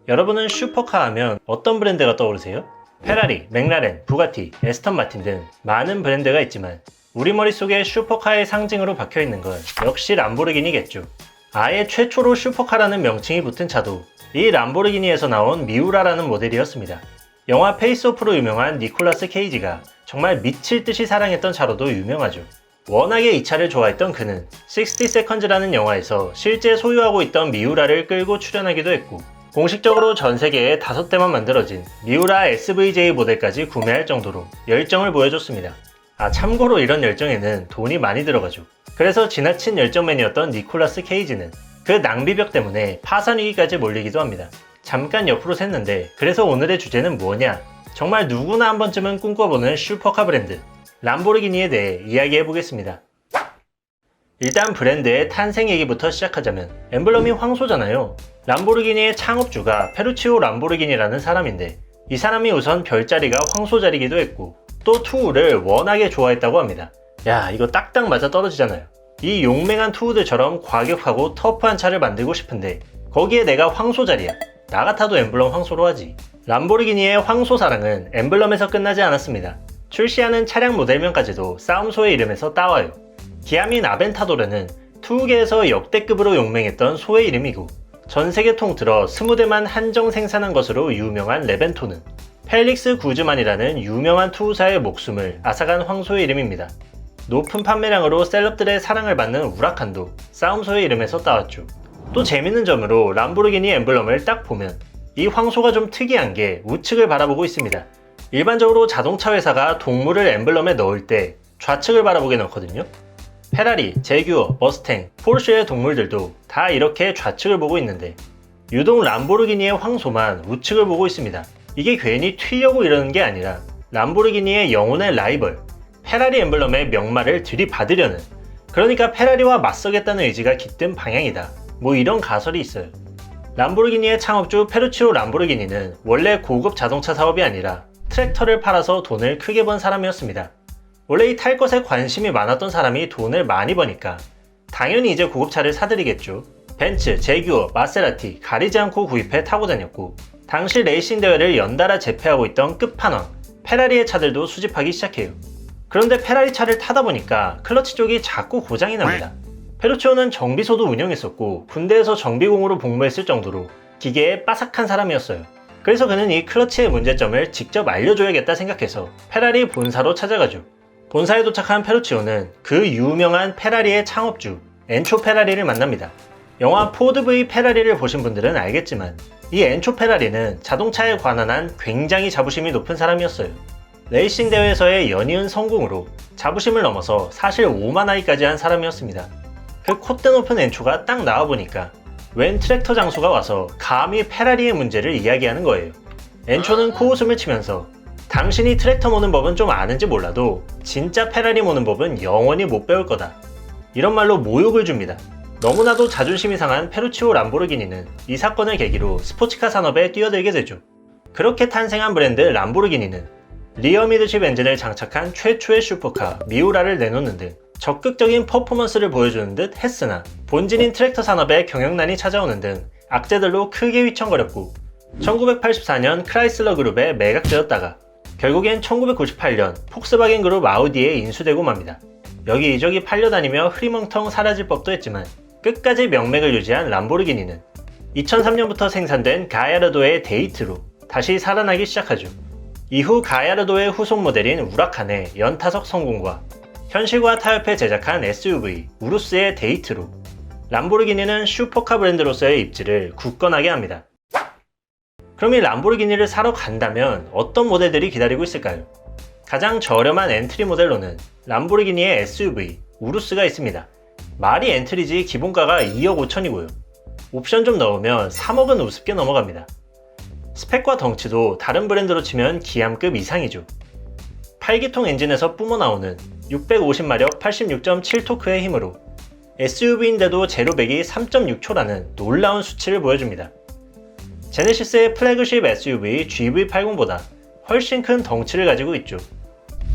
여러분은 슈퍼카 하면 어떤 브랜드가 떠오르세요? 페라리, 맥라렌, 부가티, 에스턴 마틴 등 많은 브랜드가 있지만 우리 머릿속에 슈퍼카의 상징으로 박혀있는 건 역시 람보르기니겠죠. 아예 최초로 슈퍼카라는 명칭이 붙은 차도 이 람보르기니에서 나온 미우라라는 모델이었습니다. 영화 페이스오프로 유명한 니콜라스 케이지가 정말 미칠 듯이 사랑했던 차로도 유명하죠. 워낙에 이 차를 좋아했던 그는 60 Seconds라는 영화에서 실제 소유하고 있던 미우라를 끌고 출연하기도 했고, 공식적으로 전 세계에 5대만 만들어진 미우라 SVJ 모델까지 구매할 정도로 열정을 보여줬습니다. 참고로 이런 열정에는 돈이 많이 들어가죠. 그래서 지나친 열정맨이었던 니콜라스 케이지는 그 낭비벽 때문에 파산 위기까지 몰리기도 합니다. 잠깐 옆으로 샜는데, 그래서 오늘의 주제는 뭐냐? 정말 누구나 한 번쯤은 꿈꿔보는 슈퍼카 브랜드 람보르기니에 대해 이야기해보겠습니다. 일단 브랜드의 탄생 얘기부터 시작하자면 엠블럼이 황소잖아요. 람보르기니의 창업주가 페루치오 람보르기니라는 사람인데, 이 사람이 우선 별자리가 황소자리기도 했고 또 투우를 워낙에 좋아했다고 합니다. 야, 이거 딱딱 맞아 떨어지잖아요. 이 용맹한 투우들처럼 과격하고 터프한 차를 만들고 싶은데 거기에 내가 황소자리야. 나 같아도 엠블럼 황소로 하지. 람보르기니의 황소 사랑은 엠블럼에서 끝나지 않았습니다. 출시하는 차량 모델명까지도 싸움소의 이름에서 따와요. 기아민 아벤타도르는 투우계에서 역대급으로 용맹했던 소의 이름이고, 전세계 통틀어 20대만 한정 생산한 것으로 유명한 레벤토는 펠릭스 구즈만이라는 유명한 투우사의 목숨을 앗아간 황소의 이름입니다. 높은 판매량으로 셀럽들의 사랑을 받는 우라칸도 싸움소의 이름에서 따왔죠. 또 재밌는 점으로 람보르기니 엠블럼을 딱 보면 이 황소가 좀 특이한 게 우측을 바라보고 있습니다. 일반적으로 자동차 회사가 동물을 엠블럼에 넣을 때 좌측을 바라보게 넣거든요. 페라리, 제규어, 머스탱, 포르쉐의 동물들도 다 이렇게 좌측을 보고 있는데 유독 람보르기니의 황소만 우측을 보고 있습니다. 이게 괜히 튀려고 이러는 게 아니라 람보르기니의 영혼의 라이벌 페라리 엠블럼의 명마를 들이받으려는, 그러니까 페라리와 맞서겠다는 의지가 깃든 방향이다, 뭐 이런 가설이 있어요. 람보르기니의 창업주 페루치오 람보르기니는 원래 고급 자동차 사업이 아니라 트랙터를 팔아서 돈을 크게 번 사람이었습니다. 원래 이 탈 것에 관심이 많았던 사람이 돈을 많이 버니까 당연히 이제 고급차를 사들이겠죠. 벤츠, 제규어, 마세라티 가리지 않고 구입해 타고 다녔고, 당시 레이싱 대회를 연달아 제패하고 있던 끝판왕 페라리의 차들도 수집하기 시작해요. 그런데 페라리 차를 타다 보니까 클러치 쪽이 자꾸 고장이 납니다. 페루치오는 정비소도 운영했었고 군대에서 정비공으로 복무했을 정도로 기계에 빠삭한 사람이었어요. 그래서 그는 이 클러치의 문제점을 직접 알려줘야겠다 생각해서 페라리 본사로 찾아가죠. 본사에 도착한 페루치오는 그 유명한 페라리의 창업주 엔초 페라리를 만납니다. 영화 포드 V 페라리를 보신 분들은 알겠지만 이 엔초 페라리는 자동차에 관한 한 굉장히 자부심이 높은 사람이었어요. 레이싱 대회에서의 연이은 성공으로 자부심을 넘어서 사실 오만하기까지 한 사람이었습니다. 그 콧대 높은 엔초가 딱 나와보니까 웬 트랙터 장수가 와서 감히 페라리의 문제를 이야기하는 거예요. 엔초는 코웃음을 치면서 당신이 트랙터 모는 법은 좀 아는지 몰라도 진짜 페라리 모는 법은 영원히 못 배울 거다, 이런 말로 모욕을 줍니다. 너무나도 자존심이 상한 페루치오 람보르기니는 이 사건을 계기로 스포츠카 산업에 뛰어들게 되죠. 그렇게 탄생한 브랜드 람보르기니는 리어 미드십 엔진을 장착한 최초의 슈퍼카 미우라를 내놓는 등 적극적인 퍼포먼스를 보여주는 듯 했으나 본진인 트랙터 산업에 경영난이 찾아오는 등 악재들로 크게 휘청거렸고, 1984년 크라이슬러 그룹에 매각되었다가 결국엔 1998년 폭스바겐 그룹 아우디에 인수되고 맙니다. 여기저기 팔려다니며 흐리멍텅 사라질 법도 했지만 끝까지 명맥을 유지한 람보르기니는 2003년부터 생산된 가야르도의 데이트로 다시 살아나기 시작하죠. 이후 가야르도의 후속 모델인 우라칸의 연타석 성공과 현실과 타협해 제작한 SUV 우루스의 데이트로 람보르기니는 슈퍼카 브랜드로서의 입지를 굳건하게 합니다. 그럼 이 람보르기니를 사러 간다면 어떤 모델들이 기다리고 있을까요? 가장 저렴한 엔트리 모델로는 람보르기니의 SUV 우루스가 있습니다. 말이 엔트리지 기본가가 2억 5천이고요. 옵션 좀 넣으면 3억은 우습게 넘어갑니다. 스펙과 덩치도 다른 브랜드로 치면 기암급 이상이죠. 8기통 엔진에서 뿜어나오는 650마력 86.7토크의 힘으로 SUV인데도 제로백이 3.6초라는 놀라운 수치를 보여줍니다. 제네시스의 플래그십 SUV GV80보다 훨씬 큰 덩치를 가지고 있죠.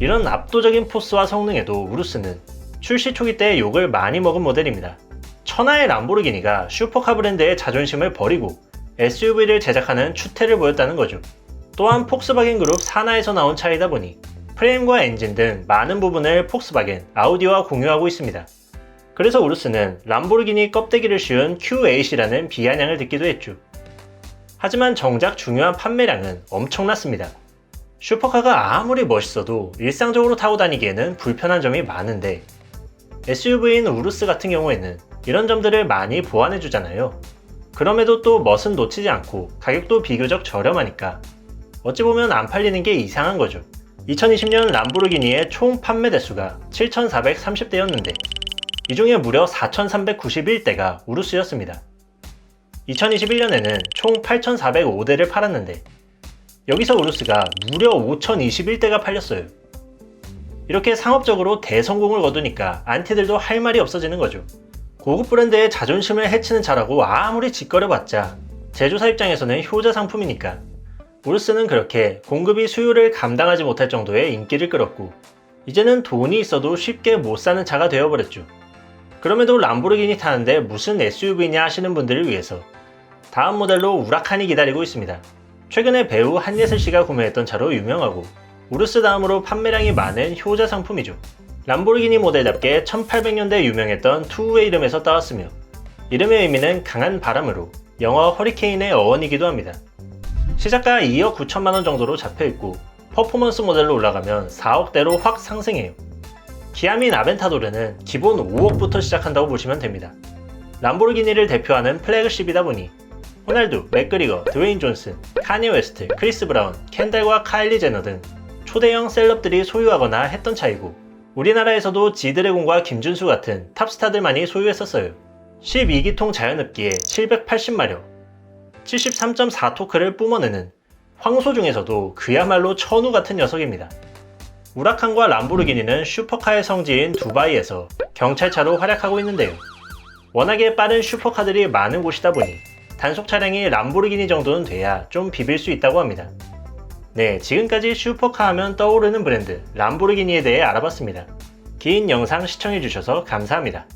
이런 압도적인 포스와 성능에도 우루스는 출시 초기 때 욕을 많이 먹은 모델입니다. 천하의 람보르기니가 슈퍼카 브랜드의 자존심을 버리고 SUV를 제작하는 추태를 보였다는 거죠. 또한 폭스바겐 그룹 산하에서 나온 차이다 보니 프레임과 엔진 등 많은 부분을 폭스바겐, 아우디와 공유하고 있습니다. 그래서 우루스는 람보르기니 껍데기를 씌운 Q8이라는 비아냥을 듣기도 했죠. 하지만 정작 중요한 판매량은 엄청났습니다. 슈퍼카가 아무리 멋있어도 일상적으로 타고 다니기에는 불편한 점이 많은데 SUV인 우루스 같은 경우에는 이런 점들을 많이 보완해주잖아요. 그럼에도 또 멋은 놓치지 않고 가격도 비교적 저렴하니까 어찌 보면 안 팔리는 게 이상한 거죠. 2020년 람보르기니의 총 판매 대수가 7,430대였는데 이 중에 무려 4,391대가 우루스였습니다. 2021년에는 총 8,405대를 팔았는데 여기서 우루스가 무려 5,021대가 팔렸어요. 이렇게 상업적으로 대성공을 거두니까 안티들도 할 말이 없어지는 거죠. 고급 브랜드의 자존심을 해치는 차라고 아무리 짓거려봤자 제조사 입장에서는 효자 상품이니까 우루스는 그렇게 공급이 수요를 감당하지 못할 정도의 인기를 끌었고 이제는 돈이 있어도 쉽게 못 사는 차가 되어버렸죠. 그럼에도 람보르기니 타는데 무슨 SUV냐 하시는 분들을 위해서 다음 모델로 우라칸이 기다리고 있습니다. 최근에 배우 한예슬 씨가 구매했던 차로 유명하고 우루스 다음으로 판매량이 많은 효자 상품이죠. 람보르기니 모델답게 1800년대 유명했던 투우의 이름에서 따왔으며 이름의 의미는 강한 바람으로 영어 허리케인의 어원이기도 합니다. 시작가 2억 9천만원 정도로 잡혀있고 퍼포먼스 모델로 올라가면 4억대로 확 상승해요. 기아민 아벤타도르는 기본 5억부터 시작한다고 보시면 됩니다. 람보르기니를 대표하는 플래그십이다 보니 호날두, 맥그리거, 드웨인 존슨, 카니 웨스트, 크리스 브라운, 켄달과 카일리 제너 등 초대형 셀럽들이 소유하거나 했던 차이고 우리나라에서도 지드래곤과 김준수 같은 탑스타들만이 소유했었어요. 12기통 자연흡기에 780마력, 73.4토크를 뿜어내는 황소 중에서도 그야말로 천우 같은 녀석입니다. 우라칸과 람보르기니는 슈퍼카의 성지인 두바이에서 경찰차로 활약하고 있는데요. 워낙에 빠른 슈퍼카들이 많은 곳이다 보니 단속 차량이 람보르기니 정도는 돼야 좀 비빌 수 있다고 합니다. 네, 지금까지 슈퍼카 하면 떠오르는 브랜드 람보르기니에 대해 알아봤습니다. 긴 영상 시청해주셔서 감사합니다.